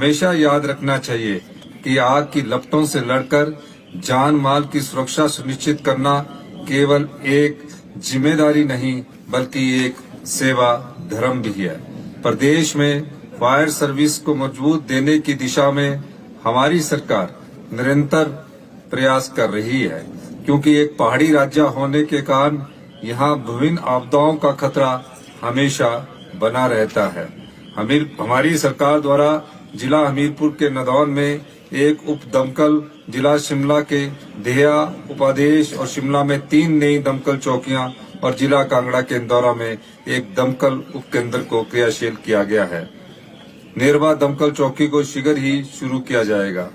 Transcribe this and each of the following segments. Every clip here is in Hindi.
हमेशा याद रखना चाहिए कि आग की लपटों से लड़कर जान माल की सुरक्षा सुनिश्चित करना केवल एक जिम्मेदारी नहीं बल्कि एक सेवा धर्म भी है। प्रदेश में फायर सर्विस को मजबूत देने की दिशा में हमारी सरकार निरंतर प्रयास कर रही है, क्योंकि एक पहाड़ी राज्य होने के कारण यहाँ विभिन्न आपदाओं का खतरा हमेशा बना रहता है। हमारी सरकार द्वारा जिला हमीरपुर के नदौन में एक उप दमकल, जिला शिमला के देहा, उपादेश और शिमला में 3 नई दमकल चौकियां और जिला कांगड़ा के इंदौरा में एक दमकल उप केंद्र को क्रियाशील किया गया है। नेरवा दमकल चौकी को शीघ्र ही शुरू किया जाएगा।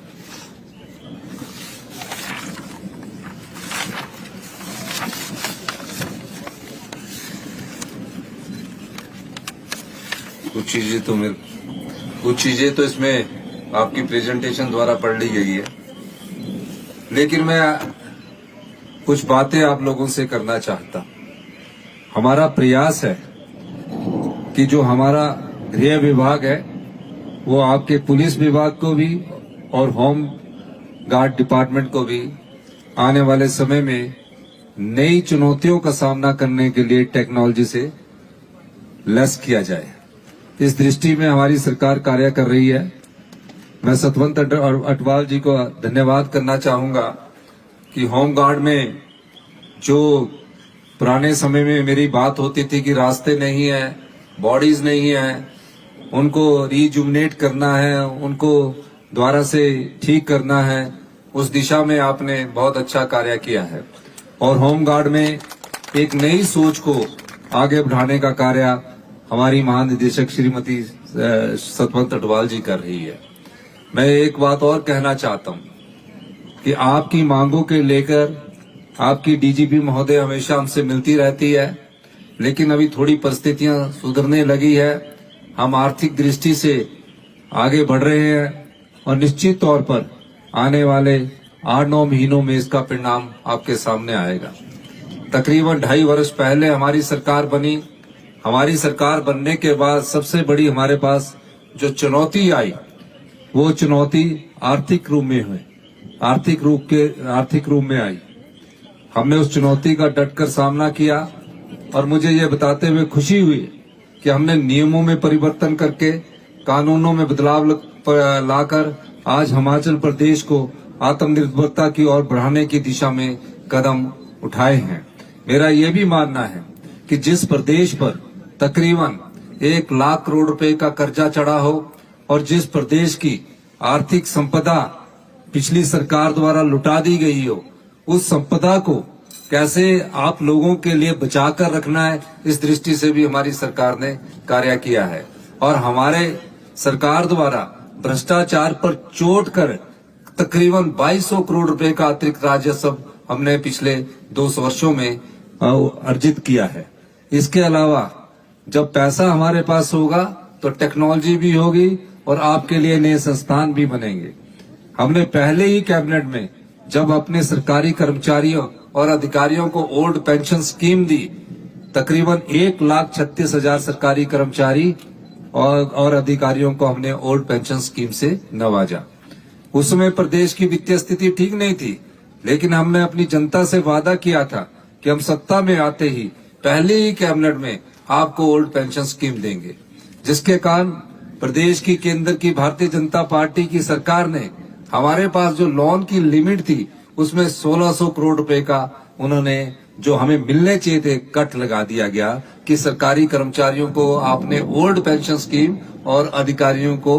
कुछ चीजें तो इसमें आपकी प्रेजेंटेशन द्वारा पढ़ ली गई है, लेकिन मैं कुछ बातें आप लोगों से करना चाहता। हमारा प्रयास है कि जो हमारा गृह विभाग है वो आपके पुलिस विभाग को भी और होम गार्ड डिपार्टमेंट को भी आने वाले समय में नई चुनौतियों का सामना करने के लिए टेक्नोलॉजी से लैस किया जाए। इस दृष्टि में हमारी सरकार कार्य कर रही है। मैं सतवंत अटवाल जी को धन्यवाद करना चाहूंगा कि होम गार्ड में जो पुराने समय में मेरी बात होती थी कि रास्ते नहीं है, बॉडीज नहीं है, उनको रीजुमिनेट करना है, उनको दोबारा से ठीक करना है, उस दिशा में आपने बहुत अच्छा कार्य किया है और होम गार्ड में एक नई सोच को आगे बढ़ाने का कार्य हमारी महानिदेशक श्रीमती सतवंत अटवाल जी कर रही है। मैं एक बात और कहना चाहता हूं कि आपकी मांगों के लेकर आपकी डीजीपी महोदय हमेशा हमसे मिलती रहती है, लेकिन अभी थोड़ी परिस्थितियां सुधरने लगी है। हम आर्थिक दृष्टि से आगे बढ़ रहे हैं और निश्चित तौर पर आने वाले 8-9 महीनों में इसका परिणाम आपके सामने आएगा। तकरीबन 2.5 वर्ष पहले हमारी सरकार बनी। हमारी सरकार बनने के बाद सबसे बड़ी हमारे पास जो चुनौती आई वो चुनौती आर्थिक रूप में आई। हमने उस चुनौती का डटकर सामना किया और मुझे ये बताते हुए खुशी हुई कि हमने नियमों में परिवर्तन करके कानूनों में बदलाव लाकर आज हिमाचल प्रदेश को आत्मनिर्भरता की ओर बढ़ाने की दिशा में कदम उठाए हैं। मेरा ये भी मानना है कि जिस प्रदेश पर तकरीबन 1 लाख करोड़ रुपए का कर्जा चढ़ा हो और जिस प्रदेश की आर्थिक संपदा पिछली सरकार द्वारा लुटा दी गई हो, उस संपदा को कैसे आप लोगों के लिए बचाकर रखना है, इस दृष्टि से भी हमारी सरकार ने कार्य किया है। और हमारे सरकार द्वारा भ्रष्टाचार पर चोट कर तकरीबन 2200 करोड़ रुपए का अतिरिक्त राजस्व हमने पिछले 2 वर्षों में अर्जित किया है। इसके अलावा जब पैसा हमारे पास होगा तो टेक्नोलॉजी भी होगी और आपके लिए नए संस्थान भी बनेंगे। हमने पहले ही कैबिनेट में जब अपने सरकारी कर्मचारियों और अधिकारियों को ओल्ड पेंशन स्कीम दी, तकरीबन 1,36,000 सरकारी कर्मचारी और अधिकारियों को हमने ओल्ड पेंशन स्कीम से नवाजा। उस समय प्रदेश की वित्तीय स्थिति ठीक नहीं थी, लेकिन हमने अपनी जनता से वादा किया था कि हम सत्ता में आते ही पहले ही कैबिनेट में आपको ओल्ड पेंशन स्कीम देंगे, जिसके कारण प्रदेश की केंद्र की भारतीय जनता पार्टी की सरकार ने हमारे पास जो लोन की लिमिट थी उसमें 1600 करोड़ रुपए का उन्होंने जो हमें मिलने चाहिए थे कट लगा दिया गया कि सरकारी कर्मचारियों को आपने ओल्ड पेंशन स्कीम और अधिकारियों को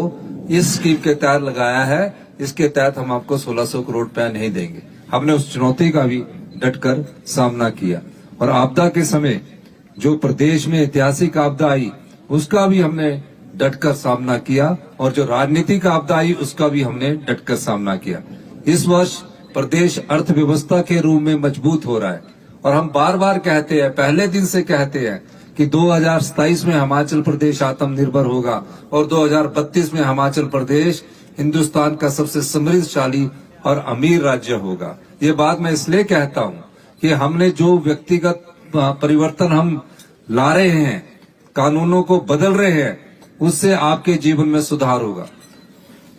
इस स्कीम के तहत लगाया है, इसके तहत हम आपको 1600 करोड़ रुपया नहीं देंगे। हमने उस चुनौती का भी डटकर सामना किया और आपदा के समय जो प्रदेश में ऐतिहासिक आपदा आई उसका भी हमने डटकर सामना किया और जो राजनीतिक आपदा आई उसका भी हमने डटकर सामना किया। इस वर्ष प्रदेश अर्थव्यवस्था के रूप में मजबूत हो रहा है और हम बार बार कहते हैं, पहले दिन से कहते हैं कि 2027 में हिमाचल प्रदेश आत्मनिर्भर होगा और 2032 में हिमाचल प्रदेश हिंदुस्तान का सबसे समृद्धशाली और अमीर राज्य होगा। ये बात मैं इसलिए कहता हूँ कि हमने जो व्यक्तिगत परिवर्तन हम ला रहे हैं, कानूनों को बदल रहे हैं, उससे आपके जीवन में सुधार होगा।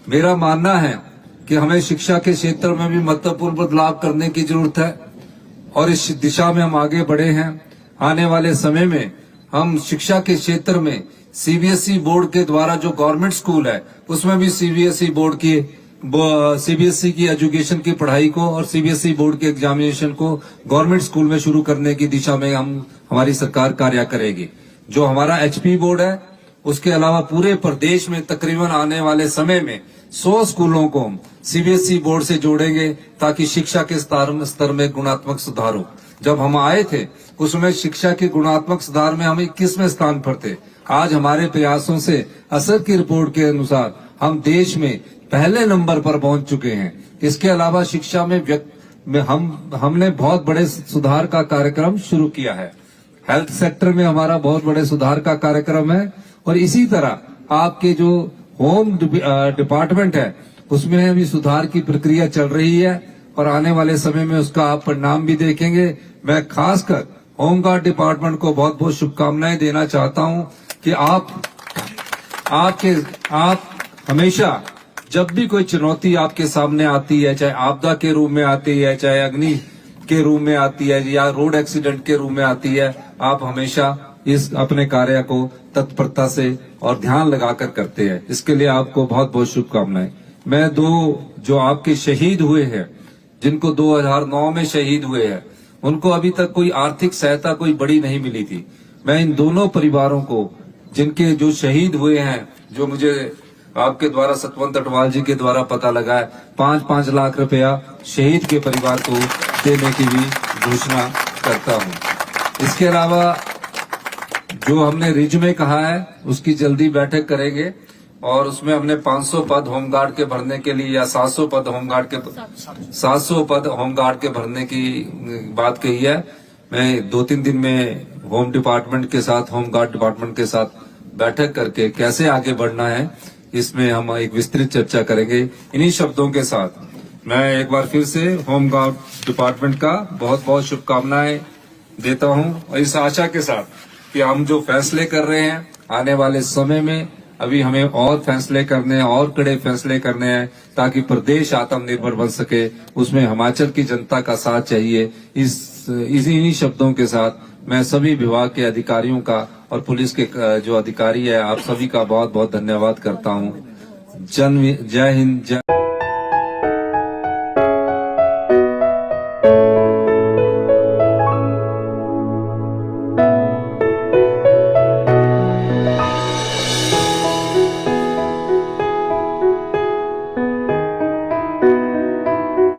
मेरा मानना है कि हमें शिक्षा के क्षेत्र में भी महत्वपूर्ण बदलाव करने की जरूरत है और इस दिशा में हम आगे बढ़े हैं। आने वाले समय में हम शिक्षा के क्षेत्र में सीबीएसई बोर्ड के द्वारा जो गवर्नमेंट स्कूल है उसमें भी सीबीएसई की एजुकेशन की पढ़ाई को और सीबीएसई बोर्ड के एग्जामिनेशन को गवर्नमेंट स्कूल में शुरू करने की दिशा में हमारी सरकार कार्य करेगी। जो हमारा एचपी बोर्ड है उसके अलावा पूरे प्रदेश में तकरीबन आने वाले समय में 100 स्कूलों को हम सीबीएसई बोर्ड से जोड़ेंगे ताकि शिक्षा के स्तर में गुणात्मक सुधार हो। जब हम आए थे उसमें शिक्षा के गुणात्मक सुधार में हम 21वें स्थान पर थे। आज हमारे प्रयासों से असर की रिपोर्ट के अनुसार हम देश में पहले नंबर पर पहुंच चुके हैं। इसके अलावा शिक्षा में हमने बहुत बड़े सुधार का कार्यक्रम शुरू किया है। हेल्थ सेक्टर में हमारा बहुत बड़े सुधार का कार्यक्रम है और इसी तरह आपके जो होम डिपार्टमेंट है उसमें भी सुधार की प्रक्रिया चल रही है और आने वाले समय में उसका आप परिणाम भी देखेंगे। मैं खासकर होमगार्ड डिपार्टमेंट को बहुत बहुत शुभकामनाएं देना चाहता हूं कि आप हमेशा जब भी कोई चुनौती आपके सामने आती है, चाहे आपदा के रूप में आती है, चाहे अग्नि के रूप में आती है या रोड एक्सीडेंट के रूप में आती है, आप हमेशा इस अपने कार्य को तत्परता से और ध्यान लगाकर करते हैं। इसके लिए आपको बहुत बहुत शुभकामनाएं। मैं जो आपके शहीद हुए हैं, जिनको 2009 में शहीद हुए हैं, उनको अभी तक कोई आर्थिक सहायता कोई बड़ी नहीं मिली थी। मैं इन दोनों परिवारों को जिनके जो शहीद हुए हैं, जो मुझे आपके द्वारा सतवंत अटवाल जी के द्वारा पता लगा है, 5-5 लाख रुपया शहीद के परिवार को देने की भी घोषणा करता हूं। इसके अलावा जो हमने रिज में कहा है उसकी जल्दी बैठक करेंगे और उसमें हमने 500 पद होमगार्ड के भरने के लिए या 700 पद होमगार्ड के भरने की बात कही है। मैं 2-3 दिन में होमगार्ड डिपार्टमेंट के साथ बैठक करके कैसे आगे बढ़ना है इसमें हम एक विस्तृत चर्चा करेंगे। इन्हीं शब्दों के साथ मैं एक बार फिर से होमगार्ड डिपार्टमेंट का बहुत बहुत शुभकामनाएं देता हूं और इस आशा के साथ कि हम जो फैसले कर रहे हैं आने वाले समय में अभी हमें और फैसले करने हैं और कड़े फैसले करने हैं ताकि प्रदेश आत्मनिर्भर बन सके। उसमें हिमाचल की जनता का साथ चाहिए। इन्हीं शब्दों के साथ मैं सभी विभाग के अधिकारियों का और पुलिस के जो अधिकारी है आप सभी का बहुत बहुत धन्यवाद करता हूं। जय हिंद, जय